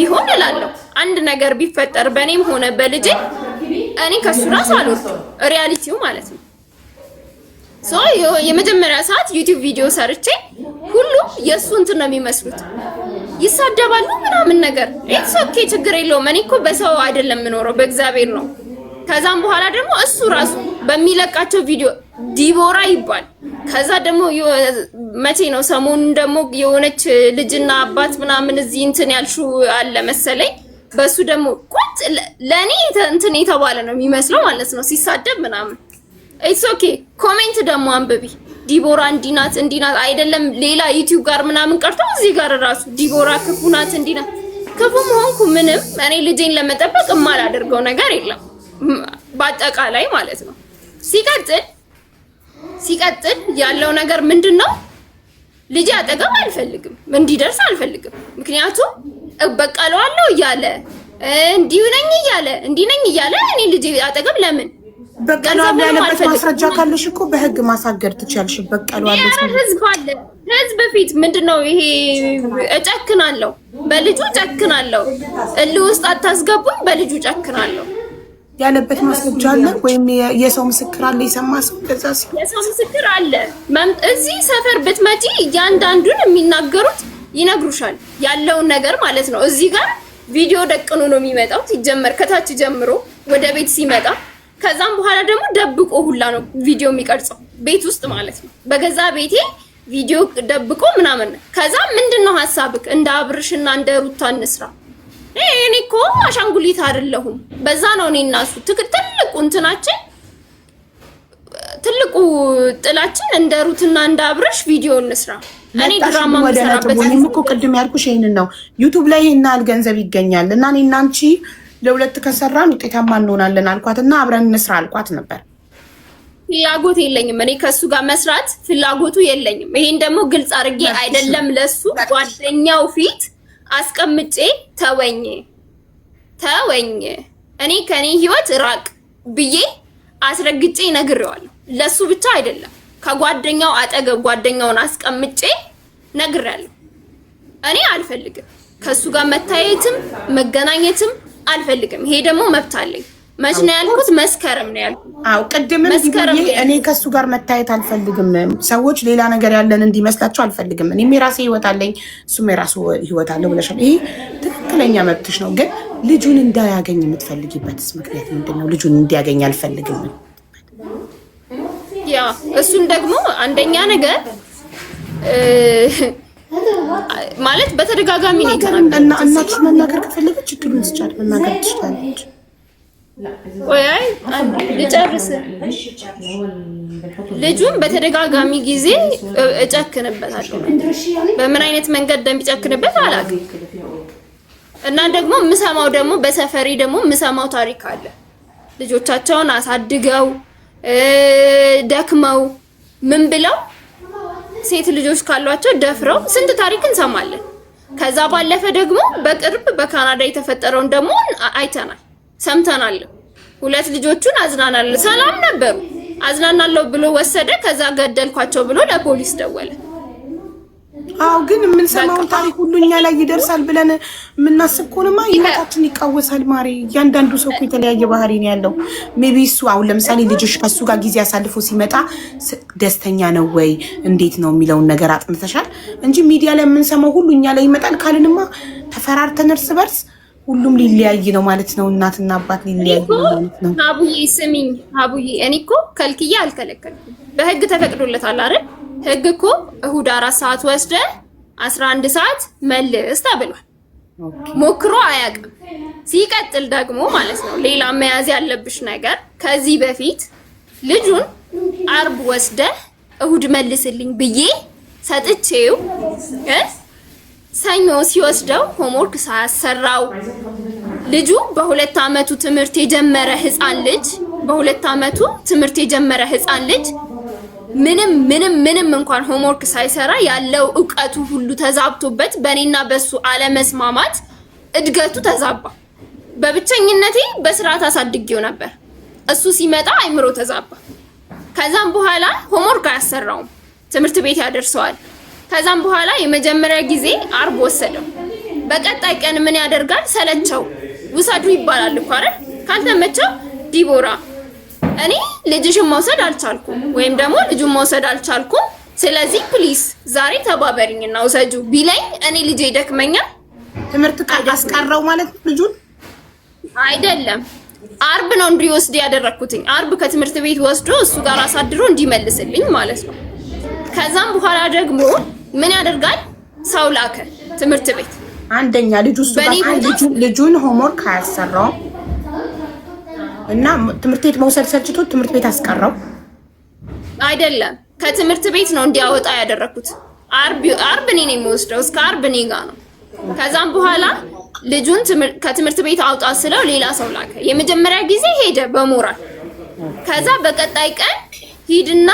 ቢሆን እላለሁ። አንድ ነገር ቢፈጠር በእኔም ሆነ በልጄ እኔ ከሱ ራስ አልወርድም። ሪያሊቲው ማለት ነው። ሶ የመጀመሪያ ሰዓት ዩቲዩብ ቪዲዮ ሰርቼ ሁሉም የሱ እንትን ነው የሚመስሉት፣ ይሳደባሉ ምናምን ነገር። ኢትስ ኦኬ ችግር የለውም። እኔ እኮ በሰው አይደለም የምኖረው በእግዚአብሔር ነው። ከዛም በኋላ ደግሞ እሱ ራሱ በሚለቃቸው ቪዲዮ ዲቦራ ይባል። ከዛ ደግሞ መቼ ነው ሰሞኑን ደግሞ የሆነች ልጅና አባት ምናምን እዚህ እንትን ያልሹ አለ መሰለኝ። በሱ ደግሞ ቁጥ ለኔ እንትን የተባለ ነው የሚመስለው ማለት ነው ሲሳደብ ምናምን። ኢትስ ኦኬ ኮሜንት ደግሞ አንብቢ። ዲቦራ እንዲናት አይደለም ሌላ ዩቲዩብ ጋር ምናምን ቀርቶ እዚህ ጋር ራሱ ዲቦራ ክፉ ናት እንዲናት። ክፉም ሆንኩ ምንም እኔ ልጄን ለመጠበቅ የማላደርገው ነገር የለም በአጠቃላይ ማለት ነው። ሲቀጥል ያለው ነገር ምንድነው? ልጄ አጠገብ አልፈልግም፣ እንዲደርስ አልፈልግም። ምክንያቱም እበቀለዋለሁ እያለ እንዲህ ነኝ እያለ እኔ ልጄ አጠገብ ለምን በቀለዋለሁ ያለበት ማስረጃ ካለሽ እኮ በህግ ማሳገድ ትችያለሽ። በቀለዋለሁ ህዝብ ፊት ምንድነው ይሄ? እጨክናለሁ፣ በልጁ እጨክናለሁ፣ እልህ ውስጥ አታስገቡኝ፣ በልጁ እጨክናለሁ ያለበት ማስረጃ አለ ወይም የሰው ምስክር አለ? የሰማ ሰው ከዛ የሰው ምስክር አለ። እዚህ ሰፈር ብትመጪ እያንዳንዱን የሚናገሩት ይነግሩሻል ያለውን ነገር ማለት ነው። እዚህ ጋር ቪዲዮ ደቅኖ ነው የሚመጣው ሲጀመር ከታች ጀምሮ ወደ ቤት ሲመጣ። ከዛም በኋላ ደግሞ ደብቆ ሁላ ነው ቪዲዮ የሚቀርጸው ቤት ውስጥ ማለት ነው። በገዛ ቤቴ ቪዲዮ ደብቆ ምናምን። ከዛ ምንድነው ሐሳብክ? እንደ አብርሽና እንደ ሩታ እንስራ። እኔ እኮ አሻንጉሊት አይደለሁም። በዛ ነው እኔና እሱ ትልቁ እንትናችን ትልቁ ጥላችን እንደ ሩትና እንደ አብርሽ ቪዲዮ እንስራ። እኔ ድራማ መስራበት እኔም እኮ ቅድም ያልኩሽ ይሄንን ነው። ዩቲዩብ ላይ ይሄን ያህል ገንዘብ ይገኛል እና እኔና አንቺ ለሁለት ከሰራን ውጤታማ እንሆናለን አልኳትና አብረን እንስራ አልኳት ነበር። ፍላጎት የለኝም እኔ ከሱ ጋር መስራት ፍላጎቱ የለኝም። ይሄን ደግሞ ግልጽ አድርጌ አይደለም ለሱ ጓደኛው ፊት አስቀምጬ ተወኝ እኔ ከኔ ህይወት ራቅ ብዬ አስረግጬ ነግሬዋለሁ። ለሱ ብቻ አይደለም ከጓደኛው አጠገብ ጓደኛውን አስቀምጬ ነግሬያለሁ። እኔ አልፈልግም ከሱ ጋር መታየትም መገናኘትም አልፈልግም። ይሄ ደግሞ መብት አለኝ። መች ነው ያልኩት? መስከረም ነው ያልኩት። አዎ ቅድም እኔ ከሱ ጋር መታየት አልፈልግም፣ ሰዎች ሌላ ነገር ያለን እንዲመስላቸው አልፈልግም። እኔም የራሴ ህይወት አለኝ፣ እሱም የራሱ ህይወት አለው ብለሻል። ይሄ ትክክለኛ መብትሽ ነው። ግን ልጁን እንዳያገኝ የምትፈልጊበትስ ምክንያት ምንድነው? ልጁን እንዲያገኝ አልፈልግም። ያ እሱን ደግሞ አንደኛ ነገር ማለት በተደጋጋሚ ነው የተናገረው። እናትሽ መናገር ከፈለገች እድሉን ስጫት መናገር ትችላለች። ወይ ልጨርስ። ልጁን በተደጋጋሚ ጊዜ እጨክንበታለሁ። በምን አይነት መንገድ እንደሚጨክንበት አላውቅም። እና ደግሞ የምሰማው ደግሞ በሰፈሪ ደግሞ የምሰማው ታሪክ አለ። ልጆቻቸውን አሳድገው ደክመው ምን ብለው ሴት ልጆች ካሏቸው ደፍረው ስንት ታሪክ እንሰማለን። ከዛ ባለፈ ደግሞ በቅርብ በካናዳ የተፈጠረውን ደግሞ አይተናል ሰምተናል። ሁለት ልጆቹን አዝናናለሁ ሰላም ነበሩ አዝናናለሁ ብሎ ወሰደ። ከዛ ገደልኳቸው ብሎ ለፖሊስ ደወለ። አው ግን የምንሰማው ታሪክ ሁሉ እኛ ላይ ይደርሳል ብለን የምናስብ ከሆነማ ህይወታችን ይቃወሳል። ማሪ እያንዳንዱ ሰው እኮ የተለያየ ባህሪ ነው ያለው። ሜቢ እሱ አሁን ለምሳሌ ልጅሽ ከሱ ጋር ጊዜ አሳልፎ ሲመጣ ደስተኛ ነው ወይ እንዴት ነው የሚለውን ነገር አጥንተሻል እንጂ ሚዲያ ላይ የምንሰማው ሁሉ እኛ ላይ ይመጣል ካልንማ ተፈራርተን እርስ በርስ ሁሉም ሊለያይ ነው ማለት ነው። እናትና አባት ሊለያይ ነው ማለት ነው። አቡዬ ስሚኝ አቡዬ፣ እኔ እኮ ከልክዬ አልከለከልኩም። በህግ ተፈቅዶለታል አይደል? ህግ እኮ እሁድ 4 ሰዓት ወስደ 11 ሰዓት መልስ ተብሏል። ሞክሮ አያውቅም። ሲቀጥል ደግሞ ማለት ነው ሌላ መያዝ ያለብሽ ነገር ከዚህ በፊት ልጁን አርብ ወስደ እሁድ መልስልኝ ብዬ ሰጥቼው ሰኞ ሲወስደው ሆምወርክ ሳያሰራው ልጁ በ2 አመቱ ትምህርት የጀመረ ህፃን ልጅ ምንም እንኳን ሆምወርክ ሳይሰራ ያለው ዕውቀቱ ሁሉ ተዛብቶበት በኔና በሱ አለመስማማት እድገቱ ተዛባ። በብቸኝነቴ በስርዓት አሳድጌው ነበር። እሱ ሲመጣ አይምሮ ተዛባ። ከዛም በኋላ ሆምወርክ አያሰራውም፣ ትምህርት ቤት ያደርሰዋል። ከዛም በኋላ የመጀመሪያ ጊዜ አርብ ወሰደው። በቀጣይ ቀን ምን ያደርጋል? ሰለቸው ውሰዱ ይባላል እኮ አይደል? ካልተመቸው ዲቦራ እኔ ልጅሽን መውሰድ አልቻልኩም ወይም ደግሞ ልጁን መውሰድ አልቻልኩም፣ ስለዚህ ፕሊስ ዛሬ ተባበሪኝና ውሰጁ ቢለኝ እኔ ልጄ ይደክመኛል። ትምህርት አስቀረው ማለት ልጁን አይደለም። አርብ ነው እንዲወስድ ያደረኩትኝ። አርብ ከትምህርት ቤት ወስዶ እሱ ጋር አሳድሮ እንዲመልስልኝ ማለት ነው። ከዛም በኋላ ደግሞ ምን ያደርጋል? ሰው ላከ ትምህርት ቤት። አንደኛ ልጁን ሆምወርክ አያሰራው እና ትምህርት ቤት መውሰድ ሰልችቶት ትምህርት ቤት አስቀረው። አይደለም ከትምህርት ቤት ነው እንዲያወጣ ያደረኩት። አርብ እኔ ነው የሚወስደው፣ እስከ አርብ እኔ ጋር ነው። ከዛም በኋላ ልጁን ከትምህርት ቤት አውጣ ስለው ሌላ ሰው ላከ። የመጀመሪያ ጊዜ ሄደ በሞራል። ከዛ በቀጣይ ቀን ሂድና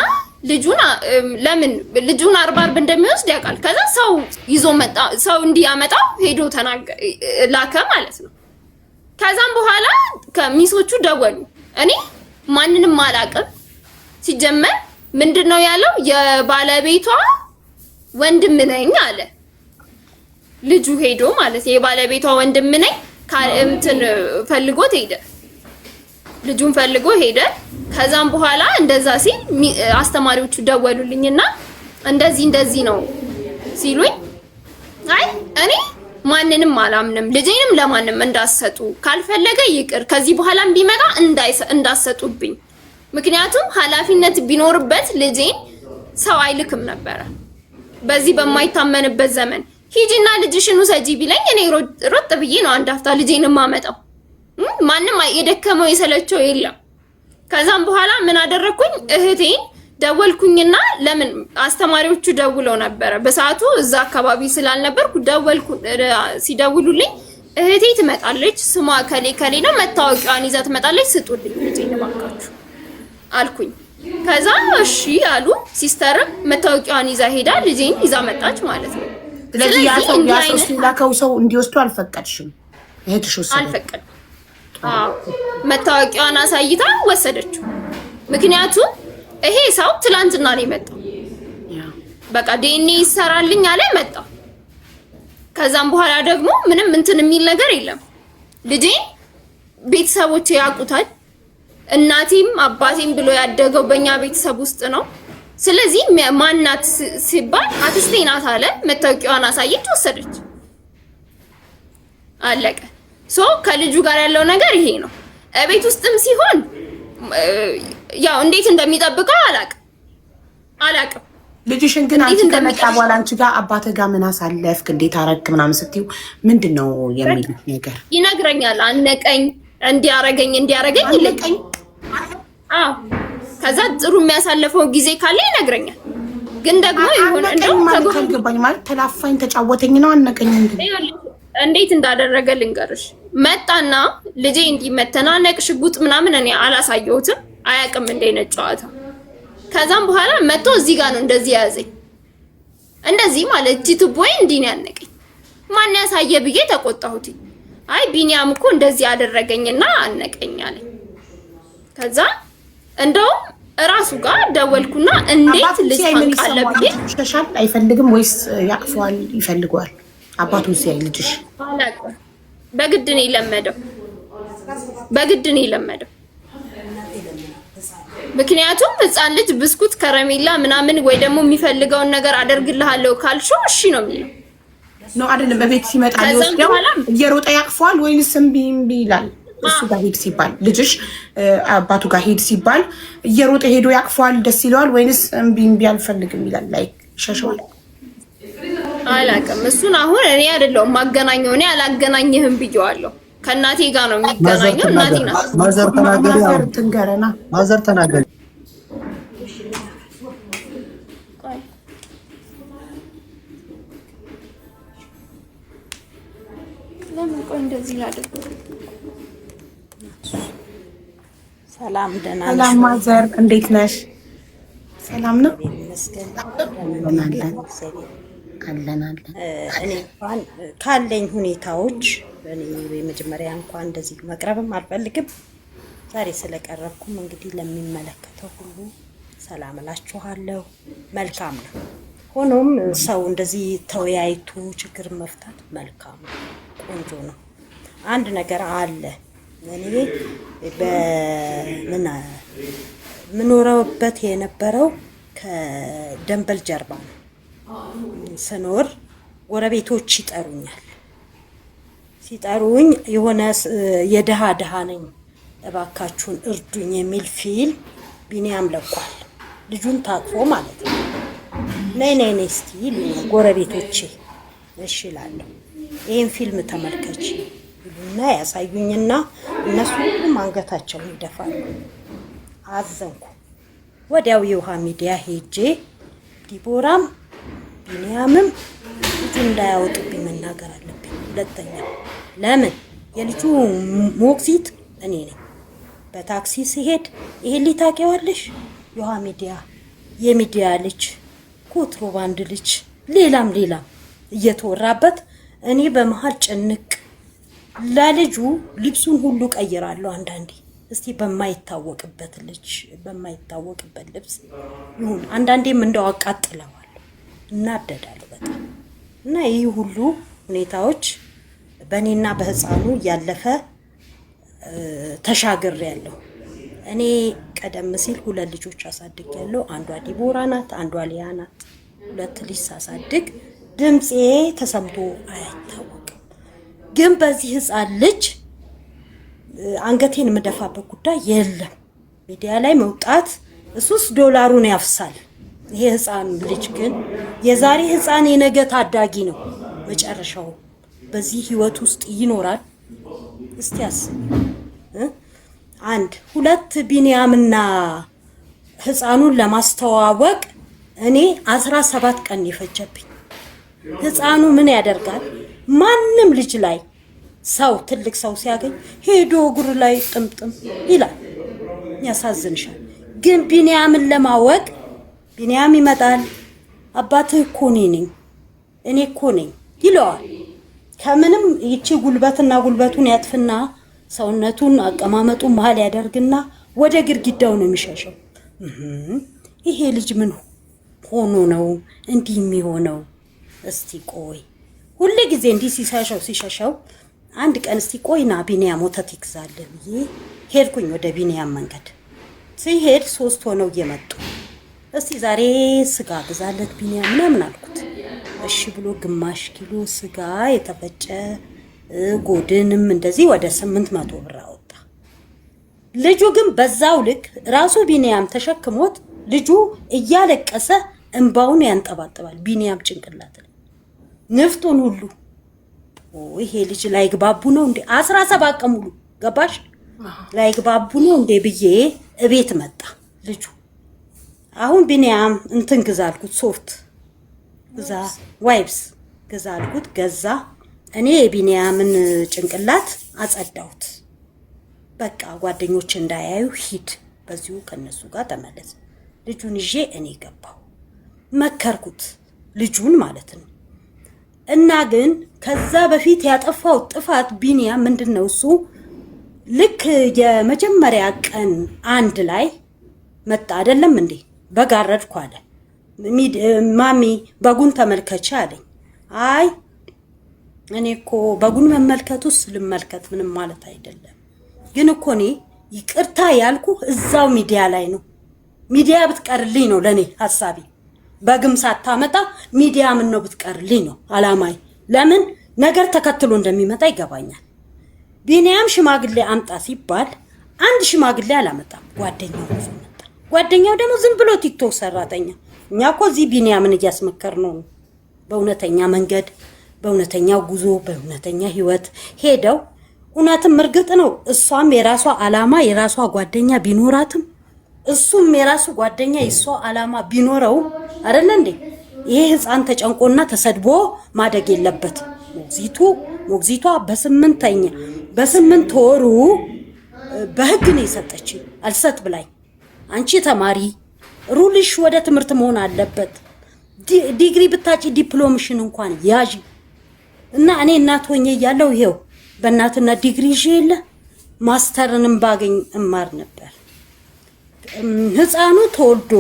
ለምን ልጁን አርብ እንደሚወስድ ያውቃል። ከዛ ሰው ይዞ መጣ። ሰው እንዲያመጣው ሄዶ ላከ ማለት ነው። ከዛም በኋላ ከሚሶቹ ደወሉ። እኔ ማንንም አላውቅም። ሲጀመር ምንድነው ያለው? የባለቤቷ ወንድም ነኝ አለ ልጁ ሄዶ ማለት የባለቤቷ ወንድም ነኝ እንትን ፈልጎት ሄደ። ልጁን ፈልጎ ሄደ። ከዛም በኋላ እንደዛ ሲል አስተማሪዎቹ ደወሉልኝና እንደዚህ ነው ሲሉኝ፣ አይ እኔ ማንንም አላምንም፣ ልጄንም ለማንም እንዳሰጡ፣ ካልፈለገ ይቅር፣ ከዚህ በኋላም ቢመጣ እንዳሰጡብኝ። ምክንያቱም ኃላፊነት ቢኖርበት ልጄን ሰው አይልክም ነበረ በዚህ በማይታመንበት ዘመን። ሂጂና ልጅሽን ውሰጂ ቢለኝ እኔ ሮጥ ብዬ ነው አንድ አፍታ ልጄን ማመጣው። ማንም የደከመው የሰለቸው የለም። ከዛም በኋላ ምን አደረኩኝ? እህቴን ደወልኩኝና ለምን አስተማሪዎቹ ደውለው ነበረ በሰዓቱ እዛ አካባቢ ስላልነበርኩ ሲደውሉልኝ እህቴ ትመጣለች፣ ስሟ ከሌ ነው፣ መታወቂያዋን ይዛ ትመጣለች፣ ስጡልኝ ልጄን እባካችሁ አልኩኝ። ከዛ እሺ አሉ። ሲስተርም መታወቂያዋን ይዛ ሄዳ ልጄን ይዛ መጣች ማለት ነው። ስለዚህ ያ ሰው ላከው ሰው እንዲወስዱ አልፈቀድሽም? እህትሽ ወሰደች? አልፈቀድም። መታወቂያዋን አሳይታ ወሰደችው። ምክንያቱም ይሄ ሰው ትላንትና ነው የመጣው። በቃ ዲኤንኤ ይሰራልኝ አለ መጣ። ከዛም በኋላ ደግሞ ምንም እንትን የሚል ነገር የለም። ልጄ ቤተሰቦቼ ያውቁታል። እናቴም አባቴም ብሎ ያደገው በእኛ ቤተሰብ ውስጥ ነው። ስለዚህ ማናት ሲባል አክስቴ ናት አለ። መታወቂያዋን አሳየች፣ ወሰደች፣ አለቀ። ከልጁ ጋር ያለው ነገር ይሄ ነው። ቤት ውስጥም ሲሆን ያው እንዴት እንደሚጠብቀው አላቅም። ልጅሽን ግን አንቺ ከመጣ በኋላ አንቺ ጋር አባትህ ጋር ምን አሳለፍክ፣ እንዴት አረክ ምናምን ስትይው ምንድን ነው የሚል ነገር ይነግረኛል። አነቀኝ፣ እንዲያረገኝ ይለቀኝ። ከዛ ጥሩ የሚያሳልፈው ጊዜ ካለ ይነግረኛል። ግን ደግሞ የሆነ እንደው ተገባኝ ማለት ተላፋኝ፣ ተጫወተኝ ነው አነቀኝ። እንዴት እንዳደረገ ልንገርሽ። መጣና ልጄ እንዲመተናነቅ ሽጉጥ ምናምን እኔ አላሳየሁትም፣ አያውቅም እንደነ ጨዋታ። ከዛም በኋላ መጥቶ እዚህ ጋር ነው እንደዚህ ያዘኝ። እንደዚህ ማለት ጅትቦይ እንዲህ ነው ያነቀኝ። ማን ያሳየ ብዬ ተቆጣሁት። አይ ቢኒያም እኮ እንደዚህ ያደረገኝና አነቀኝ አለኝ። ከዛ እንደውም እራሱ ጋር ደወልኩና እንዴት ልጅ ታንቃለ ብዬ ተሻል አይፈልግም ወይስ ያቅፈዋል ይፈልገዋል? አባቱ ሲያይ ልጅሽ በግድ ነው የለመደው። ምክንያቱም ህፃን ልጅ ብስኩት፣ ከረሜላ ምናምን ወይ ደግሞ የሚፈልገውን ነገር አደርግልሃለሁ ካልሽው እሺ ነው የሚለው ነው አይደለም? በቤት ሲመጣ ነው እየሮጠ ያቅፈዋል ወይስ እምቢ ይላል? እሱ ጋር ሄድ ሲባል ልጅሽ አባቱ ጋር ሄድ ሲባል እየሮጠ ሄዶ ያቅፈዋል፣ ደስ ይለዋል ወይስ እምቢ አልፈልግም ይላል? ላይክ ሸሸዋል። አላውቅም። እሱን አሁን እኔ አይደለሁም ማገናኘው፣ እኔ አላገናኘህም ብየዋለሁ። ከእናቴ ጋር ነው የሚገናኘው። እናቴ ናት። ማዘር ትንገረና ማዘር ተናገሪ። ለምን ቆይ እንደዚህ ላድርግ? ሰላም ደህና ነሽ? ሰላም ማዘር እንዴት ነሽ? ሰላም ነው አለን። እኔ እንኳን ካለኝ ሁኔታዎች እኔ የመጀመሪያ እንኳን እንደዚህ መቅረብም አልፈልግም። ዛሬ ስለቀረብኩም እንግዲህ ለሚመለከተው ሁሉ ሰላም እላችኋለሁ። መልካም ነው። ሆኖም ሰው እንደዚህ ተወያይቶ ችግር መፍታት መልካም ነው፣ ቆንጆ ነው። አንድ ነገር አለ። እኔ ምኖረውበት የነበረው ከደንበል ጀርባ ነው። ስኖር ጎረቤቶች ይጠሩኛል። ሲጠሩኝ የሆነ የድሃ ነኝ እባካችሁን እርዱኝ የሚል ፊልም ቢኒያም ለቋል። ልጁን ታቅፎ ማለት ነው። ነይ እስቲ ጎረቤቶቼ እሺ እላለሁ። ይሄን ፊልም ተመልከች ይሉና ያሳዩኝና እነሱ ሁሉም አንገታቸውን ይደፋሉ። አዘንኩ። ወዲያው የውሃ ሚዲያ ሄጄ ዲቦራም ቢኒያምም ልጁ እንዳያወጡብኝ መናገር አለብኝ። ሁለተኛ ለምን የልጁ ሞግዚት እኔ ነኝ። በታክሲ ሲሄድ ይሄን ሊታቂዋለሽ የውሃ ሚዲያ የሚዲያ ልጅ ኮንትሮባንድ ልጅ ሌላም እየተወራበት እኔ በመሃል ጭንቅ ለልጁ ልብሱን ሁሉ ቀይራለሁ። አንዳንዴ እስቲ በማይታወቅበት ልብስ ይሁን አንዳንዴም እንደው አቃጥለዋለሁ፣ እናደዳለሁ በጣም እና ይህ ሁሉ ሁኔታዎች በእኔና በህፃኑ ያለፈ ተሻግሬያለሁ። እኔ ቀደም ሲል 2 ልጆች አሳድጌያለሁ። አንዷ ዲቦራ ናት፣ አንዷ ሊያ ናት። 2 ልጅ ሳሳድግ ድምጼ ተሰምቶ አይታወቅም። ግን በዚህ ህፃን ልጅ አንገቴን የምደፋበት ጉዳይ የለም። ሚዲያ ላይ መውጣት እሱስ ዶላሩን ያፍሳል። ይሄ ህፃን ልጅ ግን የዛሬ ህፃን የነገ ታዳጊ ነው። መጨረሻው በዚህ ህይወት ውስጥ ይኖራል። እስቲ አስብ። 2 ቢኒያምና ህፃኑን ለማስተዋወቅ እኔ 17 ቀን ይፈጀብኝ። ህፃኑ ምን ያደርጋል? ማንም ልጅ ላይ ሰው ትልቅ ሰው ሲያገኝ ሄዶ እግሩ ላይ ጥምጥም ይላል። ያሳዝንሻል። ግን ቢኒያምን ለማወቅ ቢኒያም ይመጣል። አባትህ እኮ እኔ እኮ ነኝ ይለዋል። ከምንም ይቺ ጉልበቱን ያጥፍና ሰውነቱን አቀማመጡን መሀል ያደርግና ወደ ግድግዳው ነው የሚሸሸው። ይሄ ልጅ ምን ሆኖ ነው እንዲህ የሚሆነው? እስቲ ቆይ ሁሉ ጊዜ እንዲህ ሲሸሸው አንድ ቀን እስቲ ቆይና ቢኒያም ወተት ይግዛልህ ብዬ ሄድኩኝ ወደ ቢኒያም መንገድ። ሲሄድ 3 ሆነው እየመጡ እስቲ ዛሬ ስጋ ግዛለት ቢኒያም ምናምን አልኩት። እሺ ብሎ ግማሽ ኪሎ ስጋ የተፈጨ ጎድንም እንደዚህ ወደ 800 ብር አወጣ። ልጁ ግን በዛው ልክ ራሱ ቢኒያም ተሸክሞት ልጁ እያለቀሰ እንባውን ያንጠባጥባል። ቢኒያም ጭንቅላት ላይ ንፍጡን ሁሉ ይሄ ልጅ ላይ ግባቡ ነው እንዴ? 17 ቀን ሙሉ ገባሽ ላይ ግባቡ ነው እንዴ ብዬ እቤት መጣ ልጁ። አሁን ቢኒያም እንትን ግዛ አልኩት፣ ሶፍት ግዛ ዋይፕስ ግዛ አልኩት፣ ገዛ። እኔ የቢኒያምን ጭንቅላት አጸዳሁት። በቃ ጓደኞች እንዳያዩ ሂድ፣ በዚሁ ከነሱ ጋር ተመለስ። ልጁን ይዤ እኔ ገባሁ። መከርኩት ልጁን ማለት ነው። እና ግን ከዛ በፊት ያጠፋው ጥፋት ቢኒያም ምንድነው? እሱ ልክ የመጀመሪያ ቀን አንድ ላይ መጣ አይደለም እንዴ? በጋረድኩ አለ። ማሚ በጉን ተመልከች አለኝ። አይ እኔ እኮ በጉን መመልከቱስ ልመልከት ምንም ማለት አይደለም። ግን እኮ እኔ ይቅርታ ያልኩ እዛው ሚዲያ ላይ ነው። ሚዲያ ብትቀርልኝ ነው ለኔ ሐሳቤ። በግም ሳታመጣ ሚዲያ ምን ነው ብትቀርልኝ ነው አላማይ። ለምን ነገር ተከትሎ እንደሚመጣ ይገባኛል። ቢኒያም ሽማግሌ አምጣ ሲባል አንድ ሽማግሌ አላመጣም፣ ጓደኛው ይዞ መጣ። ጓደኛው ደግሞ ዝም ብሎ ቲክቶክ ሰራተኛ። እኛ እኮ እዚህ ቢኒያምን እያስመከር ነው በእውነተኛ መንገድ፣ በእውነተኛው ጉዞ፣ በእውነተኛ ህይወት ሄደው እውነትም እርግጥ ነው እሷም የራሷ አላማ የራሷ ጓደኛ ቢኖራትም እሱም የራሱ ጓደኛ የሷ አላማ ቢኖረው አይደል እንዴ? ይሄ ህፃን ተጨንቆና ተሰድቦ ማደግ የለበት። ሞግዚቷ በ8 ወሩ በህግ ነው የሰጠችኝ። አልሰጥ ብላኝ አንቺ ተማሪ ሩልሽ ወደ ትምህርት መሆን አለበት። ዲግሪ ብታጪ ዲፕሎምሽን እንኳን ያዥ እና እኔ እናት ሆኜ እያለሁ ይሄው በእናትነት ዲግሪ ይዤ የለ ማስተርንም ባገኝ እማር ነበር። ህፃኑ ተወልዶ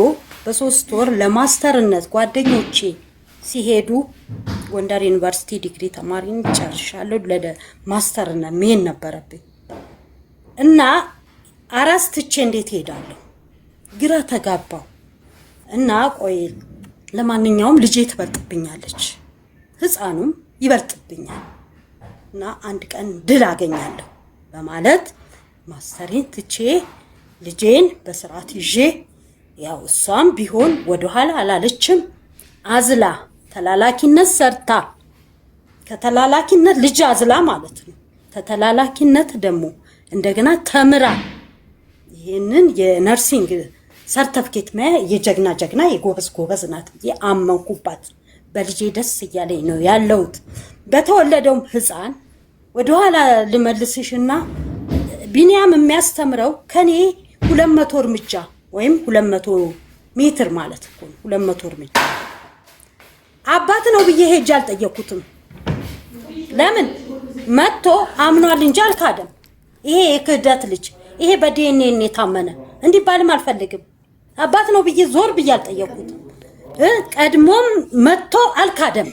በ3 ወር ለማስተርነት ጓደኞቼ ሲሄዱ ጎንደር ዩኒቨርሲቲ ዲግሪ ተማሪን ጨርሻለሁ። ለማስተርነት ምን ነበረብኝ እና አራስ ትቼ እንዴት ሄዳለሁ? ግራ ተጋባው እና ቆይ ለማንኛውም ልጄ ትበልጥብኛለች፣ ህፃኑም ይበልጥብኛል እና አንድ ቀን ድል አገኛለሁ በማለት ማስተሬን ትቼ ልጄን በስርዓት ይዤ ያው እሷም ቢሆን ወደኋላ አላለችም። አዝላ ተላላኪነት ሰርታ ከተላላኪነት ልጅ አዝላ ማለት ነው። ከተላላኪነት ደግሞ እንደገና ተምራ ይሄንን የነርሲንግ ሰርተፍኬት የጀግና የጎበዝ ናት ብዬ አመንኩባት። በልጄ ደስ እያለኝ ነው ያለሁት። በተወለደውም ህፃን ወደኋላ ልመልስሽና ቢኒያም የሚያስተምረው ከኔ 200 እርምጃ ወይም 200 ሜትር ማለት እኮ 200 እርምጃ አባት ነው ብዬ ሄጄ አልጠየኩትም። ለምን መጥቶ አምኗል እንጂ አልካደም። ይሄ የክህደት ልጅ ይሄ በዲኤንኤ የታመነ እንዲባልም አልፈልግም። አባት ነው ብዬ ዞር ብዬ አልጠየኩትም። ቀድሞም መጥቶ አልካደም።